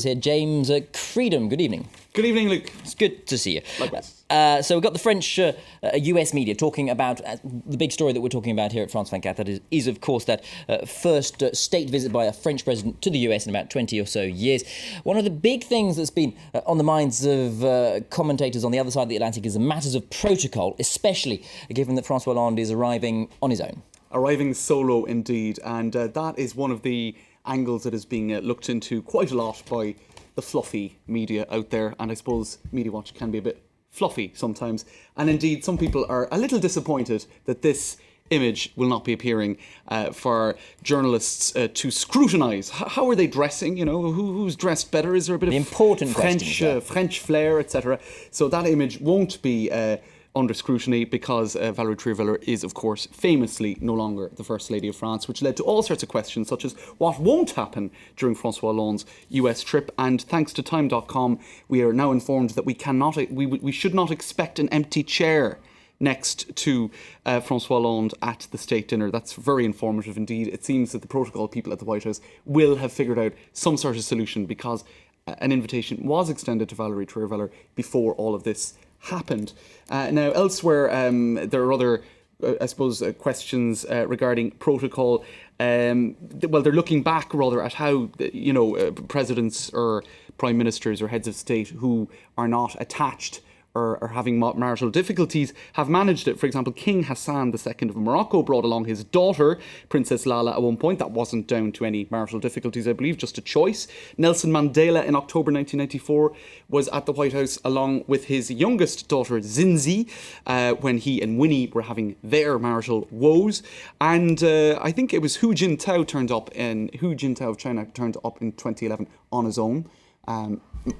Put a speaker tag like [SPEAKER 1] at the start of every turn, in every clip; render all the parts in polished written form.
[SPEAKER 1] here. James Creedham, good evening.
[SPEAKER 2] Good evening, Luke.
[SPEAKER 1] It's good to see you.
[SPEAKER 2] Likewise.
[SPEAKER 1] So we've got the French US media talking about the big story that we're talking about here at France 24. That is of course, that first state visit by a French president to the US in about 20 or so years. One of the big things that's been on the minds of commentators on the other side of the Atlantic is the matters of protocol, especially given that François Hollande is arriving on his own.
[SPEAKER 2] Arriving solo, indeed. And that is one of the angles that is being looked into quite a lot by the fluffy media out there, and I suppose Media Watch can be a bit fluffy sometimes, and indeed some people are a little disappointed that this image will not be appearing for journalists to scrutinise. How are they dressing? You know, who's dressed better? Is there a bit
[SPEAKER 1] the
[SPEAKER 2] of
[SPEAKER 1] important
[SPEAKER 2] French flair, etc.? So that image won't be under scrutiny because Valérie Trierweiler is, of course, famously no longer the First Lady of France, which led to all sorts of questions, such as what won't happen during François Hollande's US trip. And thanks to Time.com, we are now informed that we should not expect an empty chair next to François Hollande at the state dinner. That's very informative indeed. It seems that the protocol people at the White House will have figured out some sort of solution, because an invitation was extended to Valérie Trierweiler before all of this happened. Now, elsewhere, there are other, I suppose, questions regarding protocol. Well, they're looking back rather at how, presidents or prime ministers or heads of state who are not attached or having marital difficulties have managed it. For example, King Hassan II of Morocco brought along his daughter, Princess Lala, at one point. That wasn't down to any marital difficulties, I believe, just a choice. Nelson Mandela in October 1994 was at the White House along with his youngest daughter, Zinzi, when he and Winnie were having their marital woes. And I think it was Hu Jintao of China turned up in 2011 on his own.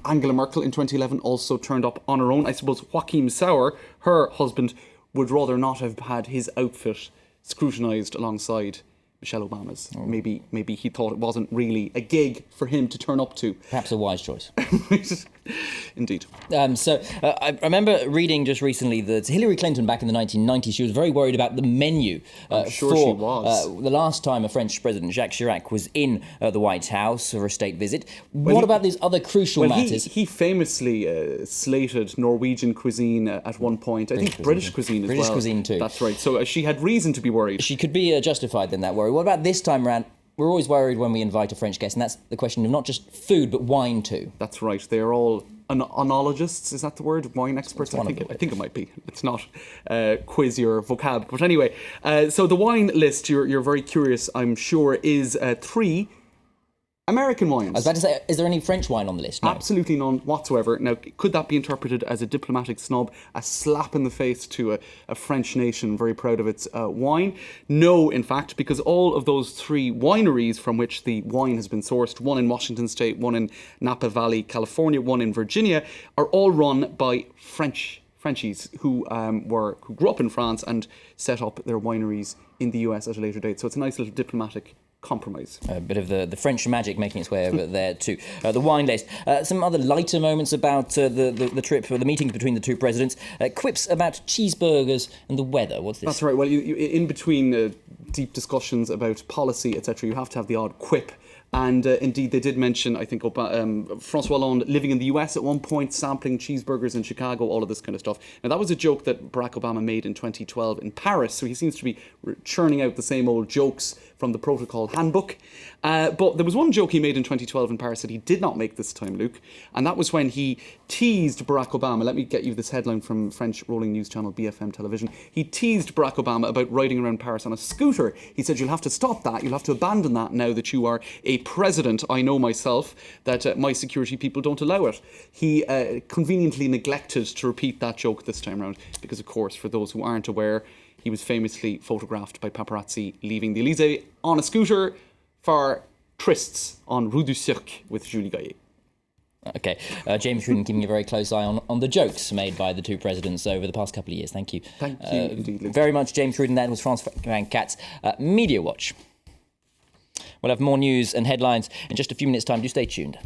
[SPEAKER 2] Angela Merkel in 2011 also turned up on her own. I suppose Joachim Sauer, her husband, would rather not have had his outfit scrutinised alongside Michelle Obama's. Oh. Maybe he thought it wasn't really a gig for him to turn up to.
[SPEAKER 1] Perhaps a wise choice.
[SPEAKER 2] Indeed.
[SPEAKER 1] I remember reading just recently that Hillary Clinton, back in the 1990s, she was very worried about the menu.
[SPEAKER 2] I'm sure she was.
[SPEAKER 1] The last time a French president, Jacques Chirac, was in the White House for a state visit. What about these other crucial matters?
[SPEAKER 2] He famously slated Norwegian cuisine at one point. I think British cuisine as well.
[SPEAKER 1] British cuisine too.
[SPEAKER 2] That's right. So she had reason to be worried.
[SPEAKER 1] She could be justified in that worry. What about this time around? We're always worried when we invite a French guest, and that's the question of not just food, but wine too.
[SPEAKER 2] That's right. They're all oenologists, is that the word? Wine experts? I think it might be. It's not quiz your vocab. But anyway, so the wine list, you're very curious, I'm sure, is 3 American wines.
[SPEAKER 1] I was about to say, is there any French wine on the list? No.
[SPEAKER 2] Absolutely none whatsoever. Now, could that be interpreted as a diplomatic snub, a slap in the face to a French nation very proud of its wine? No, in fact, because all of those 3 wineries from which the wine has been sourced, one in Washington State, one in Napa Valley, California, one in Virginia, are all run by Frenchies who grew up in France and set up their wineries in the US at a later date. So it's a nice little diplomatic compromise.
[SPEAKER 1] A bit of the French magic making its way over there too. The wine list. Some other lighter moments about the trip, or the meeting between the two presidents. Quips about cheeseburgers and the weather. What's this?
[SPEAKER 2] That's right. Well, you in between deep discussions about policy, etc., you have to have the odd quip. And indeed, they did mention, I think, François Hollande living in the US at one point, sampling cheeseburgers in Chicago, all of this kind of stuff. Now, that was a joke that Barack Obama made in 2012 in Paris, so he seems to be churning out the same old jokes from the protocol handbook. But there was one joke he made in 2012 in Paris that he did not make this time, Luke, and that was when he teased Barack Obama. Let me get you this headline from French rolling news channel BFM Television. He teased Barack Obama about riding around Paris on a scooter. He said, "You'll have to stop that. You'll have to abandon that now that you are a president. I know myself that my security people don't allow it." He conveniently neglected to repeat that joke this time around because, of course, for those who aren't aware, he was famously photographed by paparazzi leaving the Elysée on a scooter for trysts on Rue du Cirque with Julie Gaillet.
[SPEAKER 1] Okay, James Creedham keeping a very close eye on the jokes made by the two presidents over the past couple of years. Thank you.
[SPEAKER 2] Thank you indeed, Luke.
[SPEAKER 1] Very much, James Creedham. That was France 24's Media Watch. We'll have more news and headlines in just a few minutes' time. Do stay tuned.